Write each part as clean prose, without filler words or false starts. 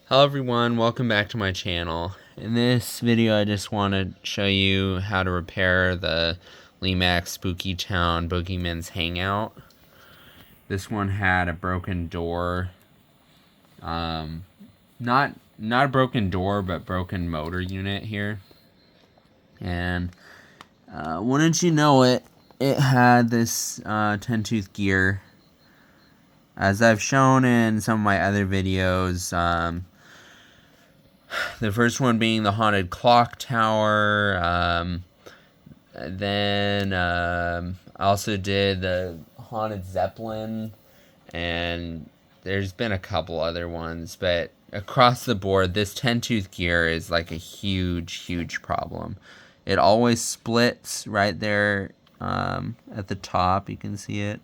Hello everyone, welcome back to my channel. In this video I just want to show you how to repair the lemax Spooky Town Boogiemans hangout. This one had a broken door. Not a broken door, but broken motor unit here. And wouldn't you know it, it had this 10-tooth gear. As I've shown in some of my other videos, the first one being the haunted clock tower. Then I also did the haunted Zeppelin, and there's been a couple other ones, but across the board, this 10-tooth gear is like a huge problem. It always splits right there at the top. You can see it.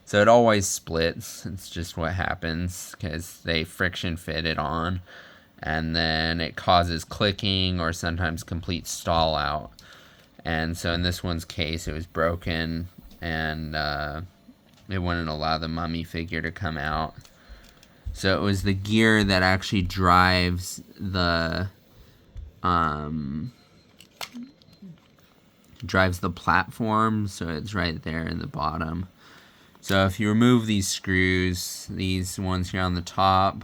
So it always splits. It's just what happens because they friction fit it on, and then it causes clicking or sometimes complete stall out. And so in this one's case, it was broken, and it wouldn't allow the mummy figure to come out. So it was the gear that actually drives the platform. So it's right there in the bottom. So if you remove these screws, these ones here on the top,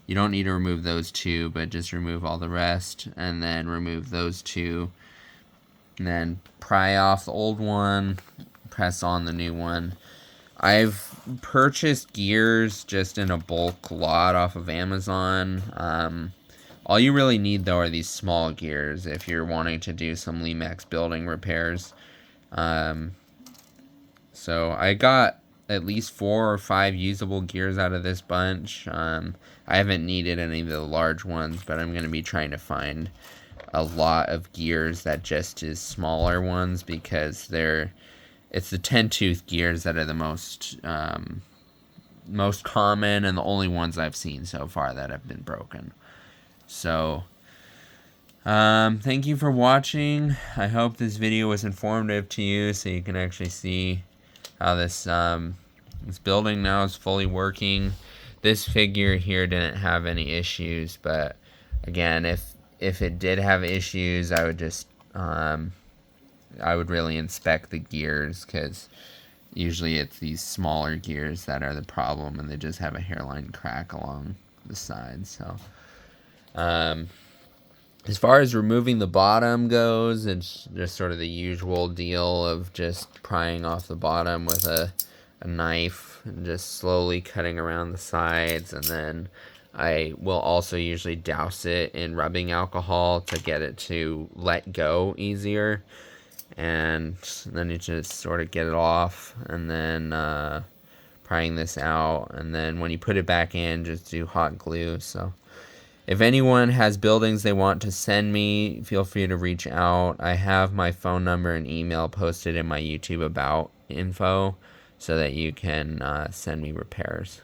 you don't need to remove those two, but just remove all the rest, and then remove those two, and then pry off the old one, press on the new one. I've purchased gears just in a bulk lot off of Amazon. All you really need though are these small gears if you're wanting to do some lemax building repairs. So I got at least 4 or 5 usable gears out of this bunch. I haven't needed any of the large ones, but I'm going to be trying to find a lot of gears that just is smaller ones, because it's the 10-tooth gears that are the most common and the only ones I've seen so far that have been broken. So thank you for watching. I hope this video was informative to you, so you can actually see how this building now is fully working. This figure here didn't have any issues, but again, if it did have issues, I would just I would really inspect the gears, because usually it's these smaller gears that are the problem, and they just have a hairline crack along the side. So as far as removing the bottom goes, it's just sort of the usual deal of just prying off the bottom with a knife and just slowly cutting around the sides, and then I will also usually douse it in rubbing alcohol to get it to let go easier, and then you just sort of get it off, and then prying this out, and then when you put it back in, just do hot glue. So if anyone has buildings they want to send me, feel free to reach out. I have my phone number and email posted in my YouTube about info, so that you can send me repairs.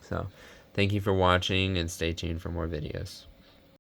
So thank you for watching, and stay tuned for more videos.